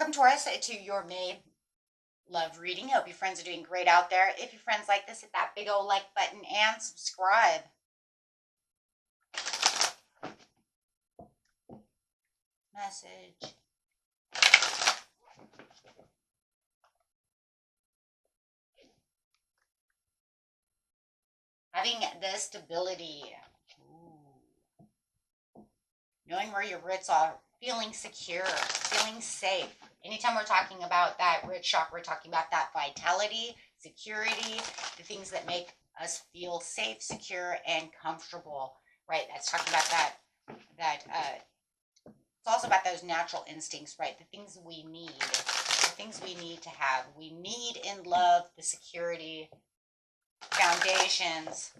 Welcome, Taurus, to your May love reading. Hope your friends are doing great out there. If your friends like this, hit that big old like button and subscribe. Message. Having the stability. Ooh. Knowing where your roots are. Feeling secure. Feeling safe. Anytime we're talking about that root chakra, we're talking about that vitality, security, the things that make us feel safe, secure, and comfortable, right? That's talking about it's also about those natural instincts, right? The things we need, the things we need to have. We need in love the security, foundations,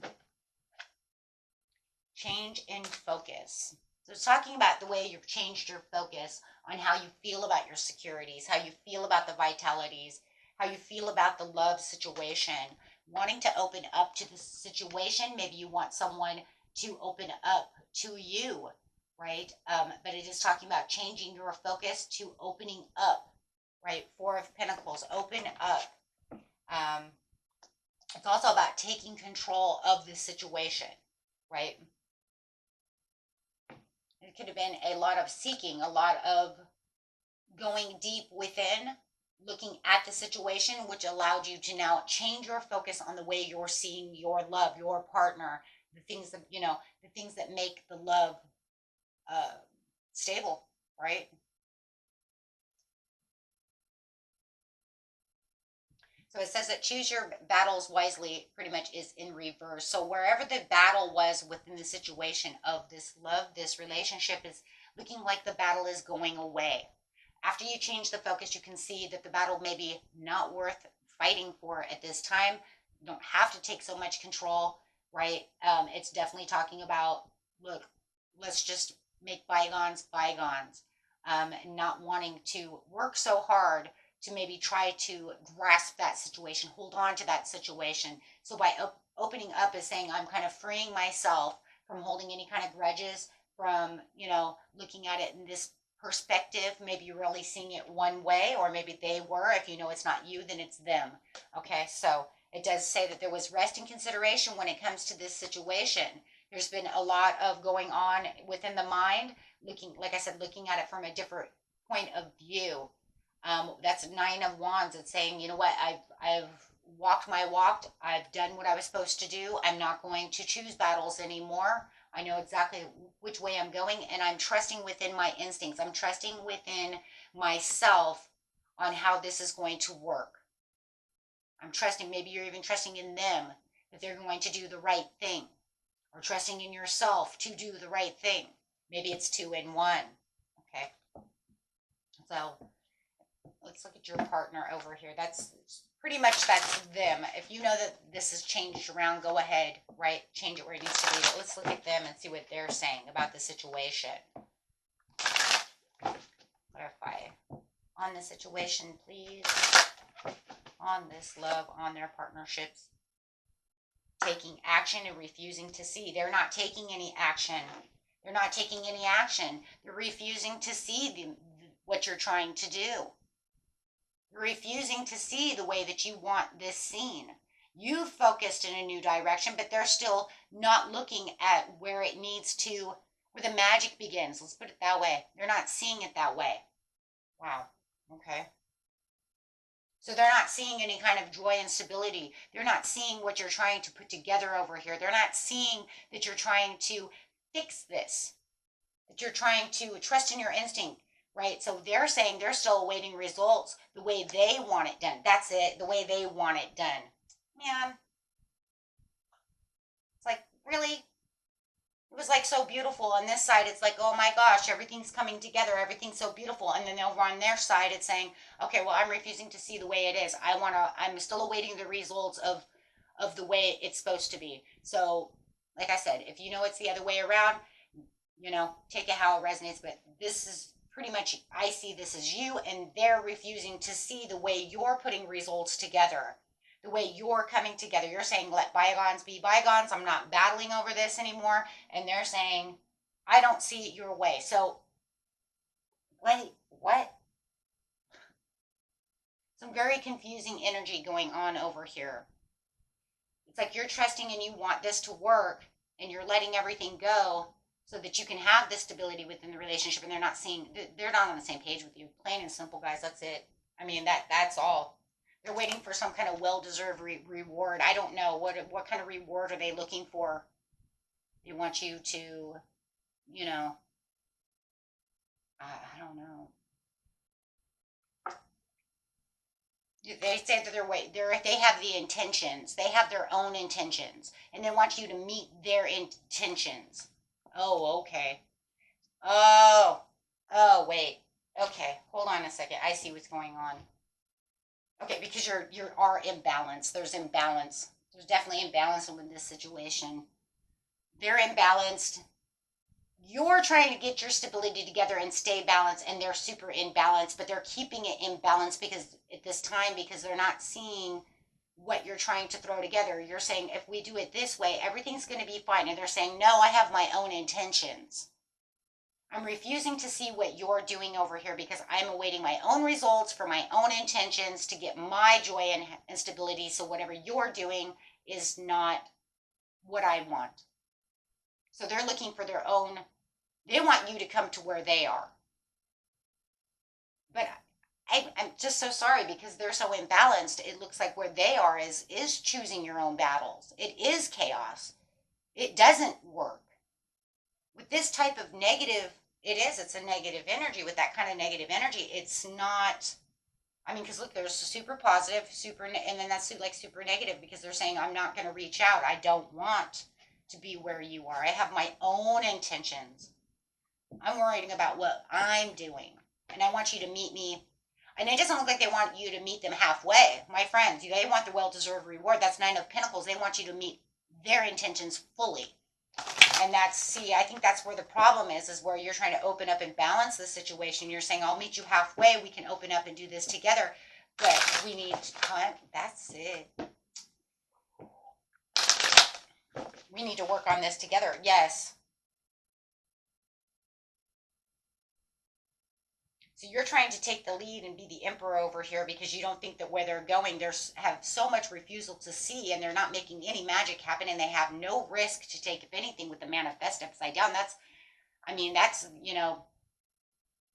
change in focus. So it's talking about the way you've changed your focus on how you feel about your securities, how you feel about the vitalities, how you feel about the love situation, wanting to open up to the situation. Maybe you want someone to open up to you, right? But it is talking about changing your focus to opening up, right? Four of Pentacles, open up. It's also about taking control of the situation, right? It could have been a lot of seeking, a lot of going deep within, looking at the situation, which allowed you to now change your focus on the way you're seeing your love, your partner, the things that, the things that make the love stable, right? So it says that choose your battles wisely pretty much is in reverse. So wherever the battle was within the situation of this love, this relationship is looking like the battle is going away. After you change the focus, you can see that the battle may be not worth fighting for at this time. You don't have to take so much control, right? It's definitely talking about, look, let's just make bygones bygones. Not wanting to work so hard to maybe try to grasp that situation, hold on to that situation. So by opening up is saying I'm kind of freeing myself from holding any kind of grudges, from, looking at it in this perspective. Maybe you're really seeing it one way, or maybe they were. If you know it's not you, then it's them. Okay, so it does say that there was rest and consideration when it comes to this situation. There's been a lot of going on within the mind, like I said, looking at it from a different point of view. That's Nine of Wands. It's saying, you know what, I've walked my walk. I've done what I was supposed to do. I'm not going to choose battles anymore. I know exactly which way I'm going, and I'm trusting within my instincts. I'm trusting within myself on how this is going to work. I'm trusting, maybe you're even trusting in them, that they're going to do the right thing, or trusting in yourself to do the right thing. Maybe it's two in one. Okay. So let's look at your partner over here. That's pretty much, that's them. If you know that this has changed around, go ahead, right? Change it where it needs to be. But let's look at them and see what they're saying about the situation. Clarify on the situation, please. On this love, on their partnerships. Taking action and refusing to see. They're not taking any action. They're not taking any action. They're refusing to see what you're trying to do. You're refusing to see the way that you want this seen. You've focused in a new direction, but they're still not looking at where it needs to, where the magic begins. Let's put it that way. They're not seeing it that way. Wow. Okay. So they're not seeing any kind of joy and stability. They're not seeing what you're trying to put together over here. They're not seeing that you're trying to fix this, that you're trying to trust in your instinct. Right? So they're saying they're still awaiting results the way they want it done. That's it, the way they want it done. Man, it's like, really? It was like so beautiful. On this side, it's like, oh my gosh, everything's coming together. Everything's so beautiful. And then over on their side, it's saying, okay, well, I'm refusing to see the way it is. I'm still awaiting the results of the way it's supposed to be. So, like I said, if you know it's the other way around, take it how it resonates. But this is pretty much, I see this as you, and they're refusing to see the way you're putting results together, the way you're coming together. You're saying, let bygones be bygones. I'm not battling over this anymore. And they're saying, I don't see it your way. So, wait, what? Some very confusing energy going on over here. It's like you're trusting and you want this to work and you're letting everything go so that you can have this stability within the relationship, and they're not on the same page with you. Plain and simple, guys. That's it. I mean, that's all. They're waiting for some kind of well-deserved reward. I don't know what kind of reward are they looking for. They want you to, you know, I don't know. They say that they have the intentions. They have their own intentions, and they want you to meet their intentions. Oh, okay. Oh, oh, wait. Okay, hold on a second. I see what's going on. Okay, because you are imbalanced. There's imbalance. There's definitely imbalance in this situation. They're imbalanced. You're trying to get your stability together and stay balanced, and they're super imbalanced, but they're keeping it imbalanced because at this time, because they're not seeing what you're trying to throw together. You're saying, if we do it this way, everything's going to be fine. And they're saying, no, I have my own intentions. I'm refusing to see what you're doing over here because I'm awaiting my own results for my own intentions to get my joy and stability. So whatever you're doing is not what I want. So they're looking for their own, they want you to come to where they are. But I'm just so sorry because they're so imbalanced. It looks like where they are is choosing your own battles. It is chaos. It doesn't work. With this type of negative, it's a negative energy. With that kind of negative energy, it's not, I mean, because look, there's super positive, and then that's like super negative because they're saying, I'm not going to reach out. I don't want to be where you are. I have my own intentions. I'm worrying about what I'm doing. And I want you to meet me. And it doesn't look like they want you to meet them halfway. My friends, they want the well-deserved reward. That's Nine of Pentacles. They want you to meet their intentions fully. And I think that's where the problem is where you're trying to open up and balance the situation. You're saying, I'll meet you halfway. We can open up and do this together. But we need, that's it. We need to work on this together. Yes. So you're trying to take the lead and be the emperor over here because you don't think that where they're going, they have so much refusal to see, and they're not making any magic happen, and they have no risk to take, if anything, with the manifest upside down. That's,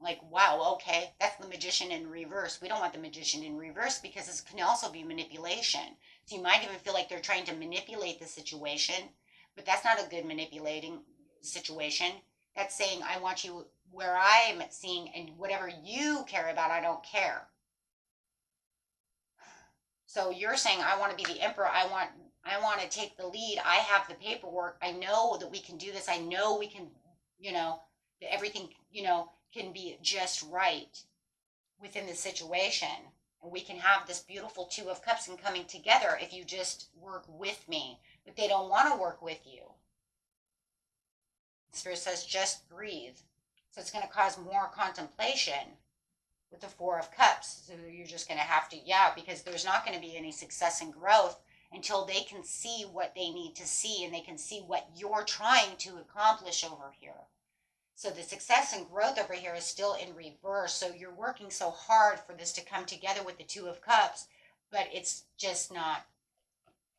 like, wow, okay, that's the magician in reverse. We don't want the magician in reverse because this can also be manipulation. So you might even feel like they're trying to manipulate the situation, but that's not a good manipulating situation. That's saying, I want you where I'm seeing, and whatever you care about, I don't care. So you're saying, I want to be the emperor. I want to take the lead. I have the paperwork. I know that we can do this. I know we can, that everything, can be just right within the situation. And we can have this beautiful Two of Cups and coming together if you just work with me. But they don't want to work with you. Spirit says, just breathe. So it's going to cause more contemplation with the Four of Cups. So you're just going to have to, because there's not going to be any success and growth until they can see what they need to see, and they can see what you're trying to accomplish over here. So the success and growth over here is still in reverse. So you're working so hard for this to come together with the Two of Cups, but it's just not.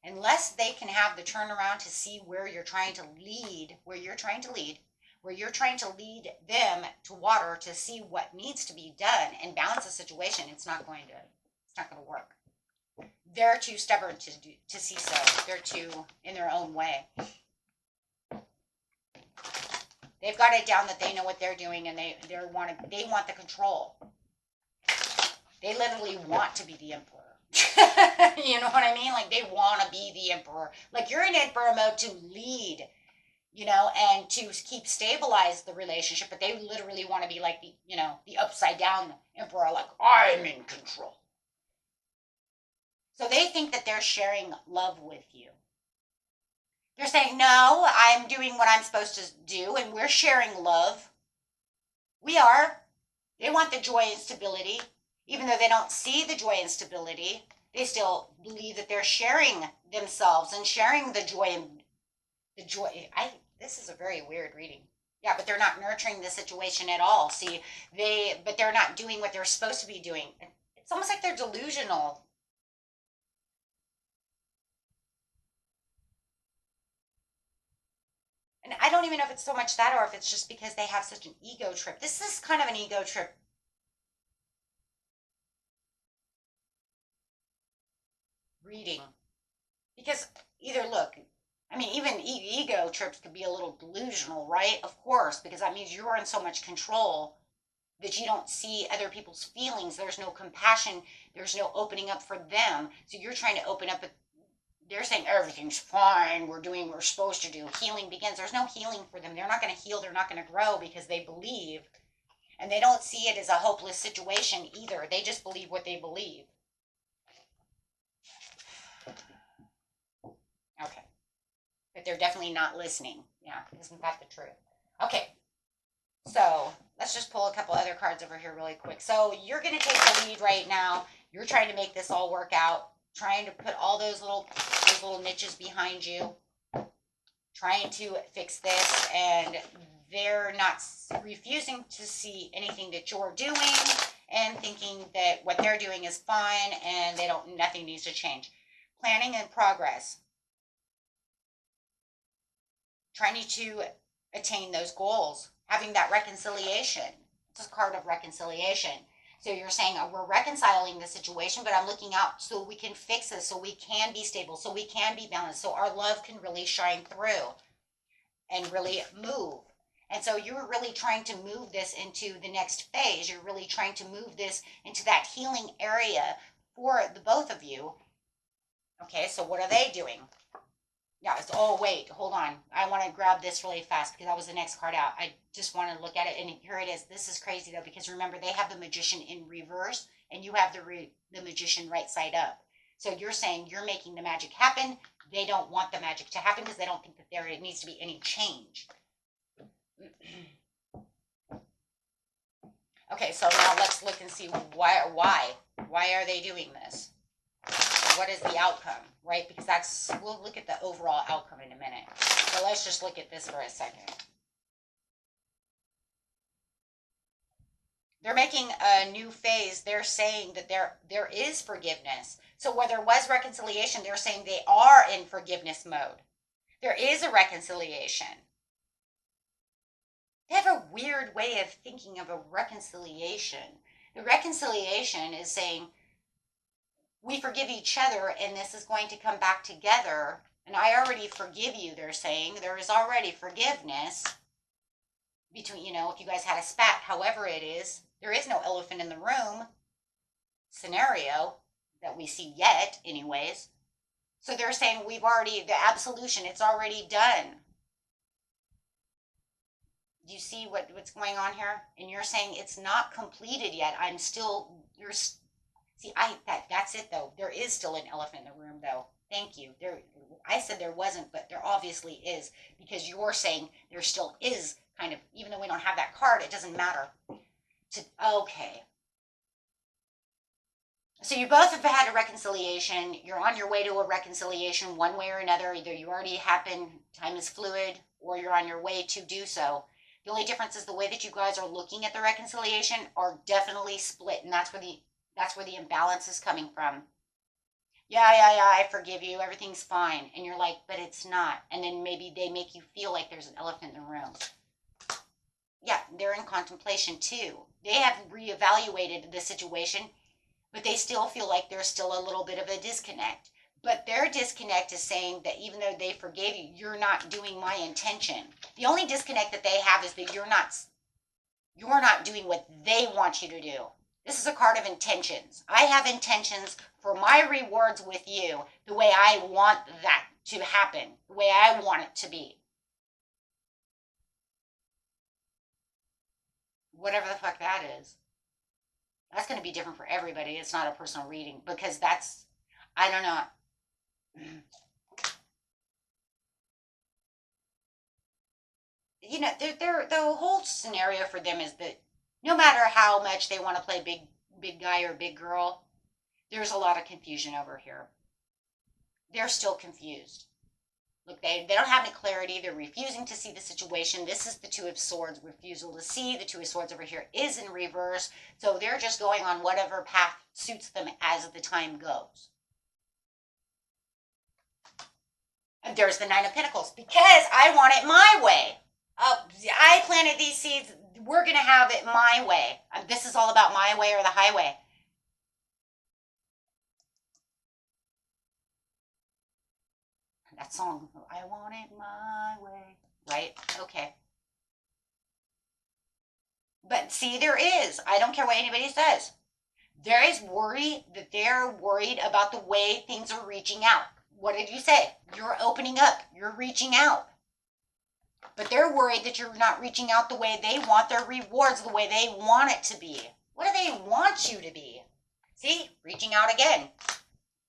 Unless they can have the turnaround to see where you're trying to lead, where you're trying to lead them to water to see what needs to be done and balance the situation, it's not going to work. They're too stubborn to see so. They're too in their own way. They've got it down that they know what they're doing, and they want the control. They literally want to be the emperor. You know what I mean? Like, they want to be the emperor. Like, you're in emperor mode to lead, and to keep stabilize the relationship, but they literally want to be like the upside down emperor, like, I'm in control. So they think that they're sharing love with you. They're saying, no, I'm doing what I'm supposed to do, and we're sharing love. We are. They want the joy and stability. Even though they don't see the joy and stability, they still believe that they're sharing themselves and sharing the joy and the joy. This is a very weird reading. Yeah, but they're not nurturing the situation at all. See, but they're not doing what they're supposed to be doing. It's almost like they're delusional. And I don't even know if it's so much that or if it's just because they have such an ego trip. This is kind of an ego trip reading. Because either look, I mean, even ego trips could be a little delusional, right? Of course, because that means you're in so much control that you don't see other people's feelings. There's no compassion. There's no opening up for them. So you're trying to open up. They're saying everything's fine. We're doing what we're supposed to do. Healing begins. There's no healing for them. They're not going to heal. They're not going to grow because they believe. And they don't see it as a hopeless situation either. They just believe what they believe. Okay. But they're definitely not listening. Yeah, isn't that the truth? Okay. So let's just pull a couple other cards over here really quick. So you're going to take the lead right now. You're trying to make this all work out, trying to put all those little niches behind you, trying to fix this, and they're not refusing to see anything that you're doing and thinking that what they're doing is fine and nothing needs to change. Planning and progress. Trying to attain those goals, having that reconciliation. It's a card of reconciliation. So you're saying, we're reconciling the situation, but I'm looking out so we can fix this, so we can be stable, so we can be balanced, so our love can really shine through and really move. And so you're really trying to move this into the next phase. You're really trying to move this into that healing area for the both of you. Okay, so what are they doing? Yeah, oh, wait, hold on. I want to grab this really fast because that was the next card out. I just want to look at it, and here it is. This is crazy, though, because remember, they have the Magician in reverse, and you have the Magician right side up. So you're saying you're making the magic happen. They don't want the magic to happen because they don't think that there needs to be any change. Okay, so now let's look and see why are they doing this? What is the outcome, right? Because we'll look at the overall outcome in a minute. So let's just look at this for a second. They're making a new phase. They're saying that there is forgiveness. So where there was reconciliation, they're saying they are in forgiveness mode. There is a reconciliation. They have a weird way of thinking of a reconciliation. The reconciliation is saying, we forgive each other and this is going to come back together. And I already forgive you, they're saying. There is already forgiveness between, if you guys had a spat, however it is. There is no elephant in the room scenario that we see yet, anyways. So they're saying the absolution, it's already done. Do you see what's going on here? And you're saying it's not completed yet. That's it though. There is still an elephant in the room though. Thank you. I said there wasn't, but there obviously is, because you're saying there still is kind of, even though we don't have that card, it doesn't matter. Okay. So you both have had a reconciliation. You're on your way to a reconciliation one way or another. Either you already happened, time is fluid, or you're on your way to do so. The only difference is the way that you guys are looking at the reconciliation are definitely split, and that's where the imbalance is coming from. Yeah, I forgive you, everything's fine. And you're like, but it's not. And then maybe they make you feel like there's an elephant in the room. Yeah, they're in contemplation too. They have reevaluated the situation, but they still feel like there's still a little bit of a disconnect. But their disconnect is saying that even though they forgave you, you're not doing my intention. The only disconnect that they have is that you're not doing what they want you to do. This is a card of intentions. I have intentions for my rewards with you the way I want that to happen, the way I want it to be. Whatever the fuck that is. That's going to be different for everybody. It's not a personal reading because I don't know. The whole scenario for them is that no matter how much they want to play big guy or big girl, there's a lot of confusion over here. They're still confused. Look, they don't have any clarity. They're refusing to see the situation. This is the Two of Swords, refusal to see. The Two of Swords over here is in reverse. So they're just going on whatever path suits them as the time goes. And there's the Nine of Pentacles. Because I want it my way. I planted these seeds. We're going to have it my way. This is all about my way or the highway. That song, I want it my way, right? Okay. But see, there is. I don't care what anybody says. There is worry that they're worried about the way things are reaching out. What did you say? You're opening up. You're reaching out. But they're worried that you're not reaching out the way they want their rewards, the way they want it to be. What do they want you to be? See? Reaching out again.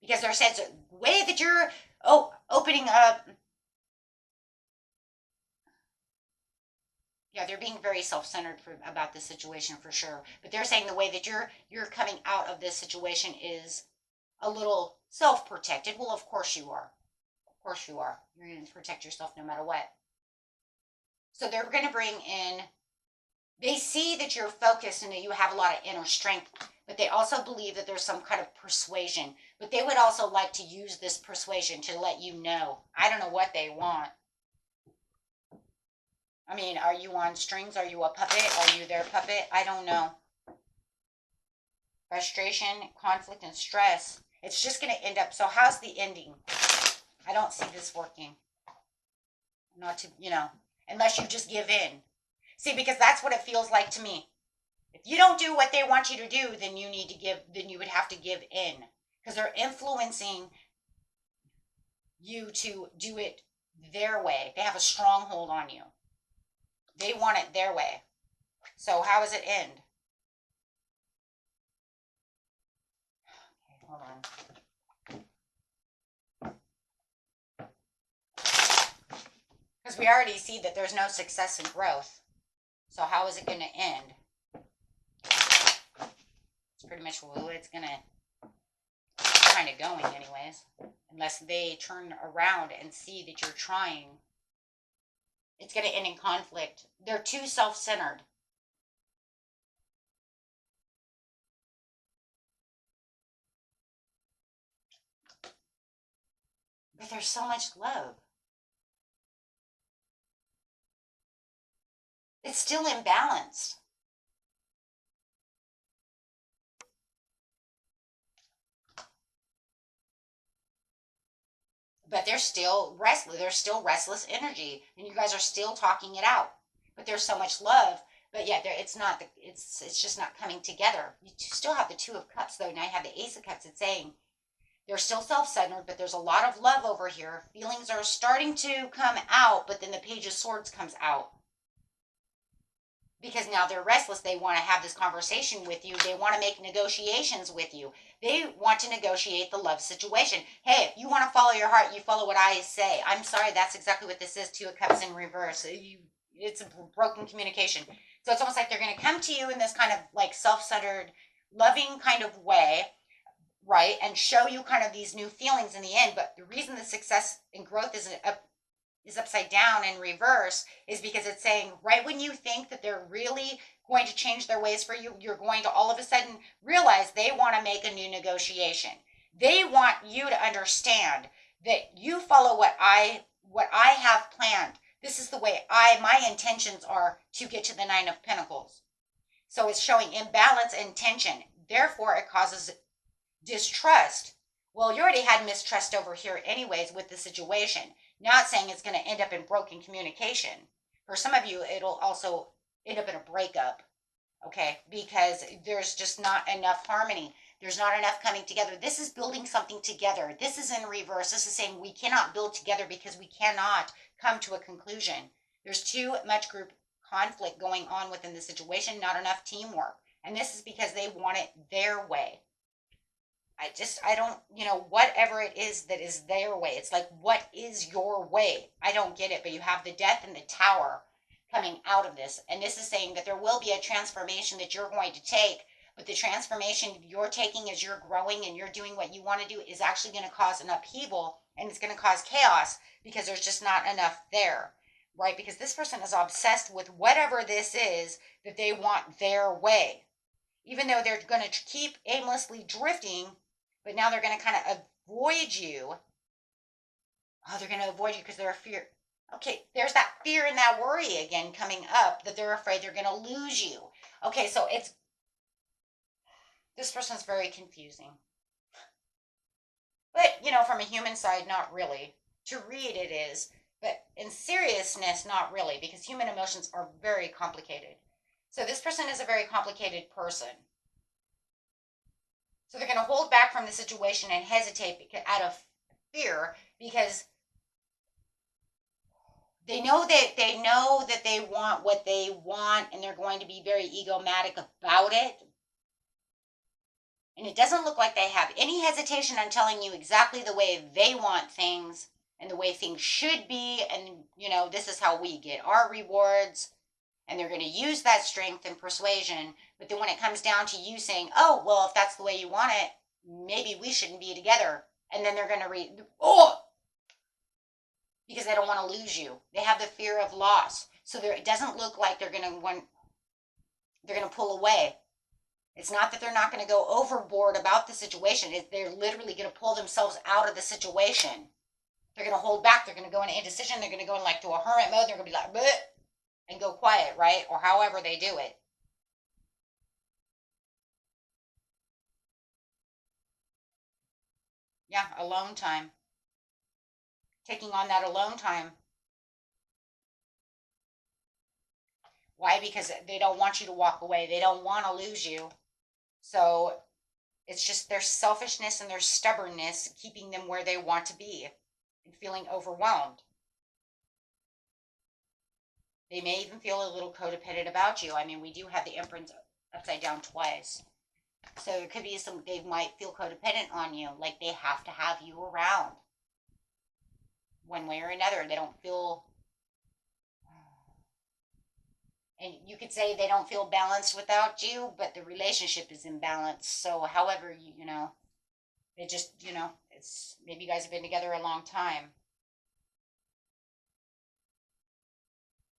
Because they're saying the way that you're opening up. Yeah, they're being very self-centered about this situation for sure. But they're saying the way that you're coming out of this situation is a little self-protected. Well, of course you are. Of course you are. You're going to protect yourself no matter what. So they're going to bring in, they see that you're focused and that you have a lot of inner strength, but they also believe that there's some kind of persuasion. But they would also like to use this persuasion to let you know. I don't know what they want. I mean, are you on strings? Are you a puppet? Are you their puppet? I don't know. Frustration, conflict, and stress. It's just going to end up, so how's the ending? I don't see this working. Not to, unless you just give in. See, because that's what it feels like to me. If you don't do what they want you to do, then you would have to give in. Because they're influencing you to do it their way. They have a stronghold on you. They want it their way. So how does it end? Okay, hold on. Because we already see that there's no success and growth. So how is it going to end? It's pretty much the way it's going to kind of going anyways. Unless they turn around and see that you're trying. It's going to end in conflict. They're too self-centered. But there's so much love. It's still imbalanced. But they're still restless. There's still restless energy, and you guys are still talking it out. But there's so much love. But yeah, it's not. It's just not coming together. You still have the Two of Cups, though. Now you have the Ace of Cups. It's saying they're still self-centered, but there's a lot of love over here. Feelings are starting to come out, but then the Page of Swords comes out. Because now they're restless. They want to have this conversation with you. They want to make negotiations with you. They want to negotiate the love situation. Hey, if you want to follow your heart, you follow what I say. I'm sorry, that's exactly what this is. Two of Cups in reverse. It's a broken communication. So it's almost like they're going to come to you in this kind of like self-centered, loving kind of way, right? And show you kind of these new feelings in the end. But the reason the success and growth is upside down in reverse is because it's saying right when you think that they're really going to change their ways for you, you're going to all of a sudden realize they want to make a new negotiation. They want you to understand that you follow what I have planned. This is the way my intentions are to get to the Nine of Pentacles. So it's showing imbalance and tension. Therefore, it causes distrust. Well, you already had mistrust over here anyways with the situation. Not saying it's going to end up in broken communication. For some of you, it'll also end up in a breakup, okay? Because there's just not enough harmony. There's not enough coming together. This is building something together. This is in reverse. This is saying we cannot build together because we cannot come to a conclusion. There's too much group conflict going on within the situation, not enough teamwork. And this is because they want it their way. I don't, whatever it is that is their way. It's like, what is your way? I don't get it, but you have the Death and the Tower coming out of this. And this is saying that there will be a transformation that you're going to take, but the transformation you're taking as you're growing and you're doing what you want to do is actually going to cause an upheaval and it's going to cause chaos because there's just not enough there, right? Because this person is obsessed with whatever this is that they want their way, even though they're going to keep aimlessly drifting, but now they're going to kind of avoid you. Oh, they're going to avoid you because they're fear. Okay, there's that fear and that worry again coming up, that they're afraid they're going to lose you. Okay, so this person's very confusing. But, from a human side, not really. To read it is, but in seriousness, not really, because human emotions are very complicated. So this person is a very complicated person. So they're going to hold back from the situation and hesitate out of fear, because they know that they want what they want, and they're going to be very egomatic about it. And it doesn't look like they have any hesitation on telling you exactly the way they want things and the way things should be. And, this is how we get our rewards. And they're going to use that strength and persuasion. But then when it comes down to you saying, oh, well, if that's the way you want it, maybe we shouldn't be together. And then they're going to because they don't want to lose you. They have the fear of loss. So it doesn't look like they're going to pull away. It's not that they're not going to go overboard about the situation. They're literally going to pull themselves out of the situation. They're going to hold back. They're going to go into indecision. They're going to go to a hermit mode. They're going to be like, bleh, and go quiet, right? Or however they do it. Yeah, alone time. Taking on that alone time. Why? Because they don't want you to walk away. They don't want to lose you. So it's just their selfishness and their stubbornness keeping them where they want to be and feeling overwhelmed. They may even feel a little codependent about you. I mean, we do have the Empress upside down twice. So it could be they might feel codependent on you, like they have to have you around one way or another. They don't feel, and you could say they don't feel balanced without you, but the relationship is imbalanced. So however, they just, it's, maybe you guys have been together a long time.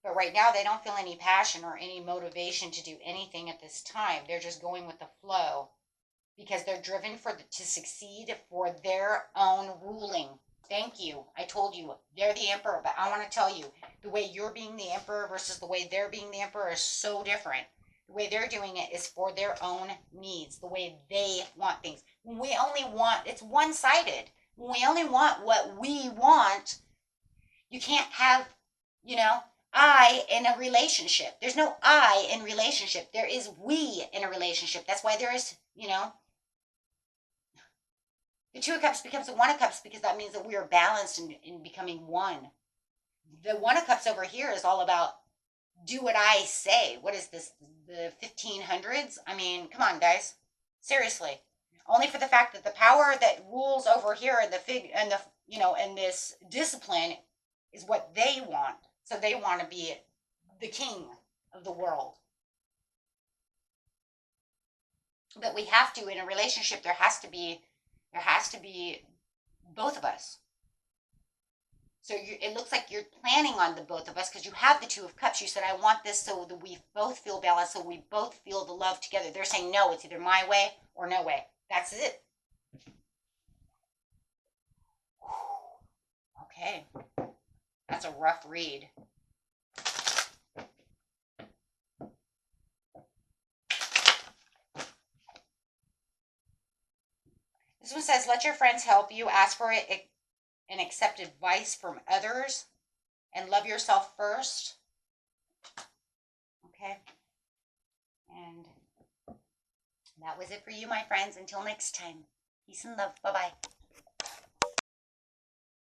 But right now they don't feel any passion or any motivation to do anything at this time. They're just going with the flow because they're driven to succeed for their own ruling. Thank you. I told you, they're the emperor, but I want to tell you, the way you're being the emperor versus the way they're being the emperor is so different. The way they're doing it is for their own needs, the way they want things. We only want, it's one-sided. When we only want what we want, you can't have, I in a relationship. There's no I in relationship. There is we in a relationship. That's why there is, the Two of Cups becomes the One of Cups, because that means that we are balanced in becoming one. The One of Cups over here is all about do what I say. What is this, the 1500s? I mean, come on, guys. Seriously. Only for the fact that the power that rules over here and and this discipline is what they want. So they want to be the king of the world. But we have to, in a relationship, there has to be both of us. So it looks like you're planning on the both of us, because you have the Two of Cups. You said, I want this so that we both feel balanced, so we both feel the love together. They're saying, no, it's either my way or no way. That's it. Okay. That's a rough read. This one says, let your friends help you. Ask for it and accept advice from others. And love yourself first. Okay. And that was it for you, my friends. Until next time. Peace and love. Bye-bye.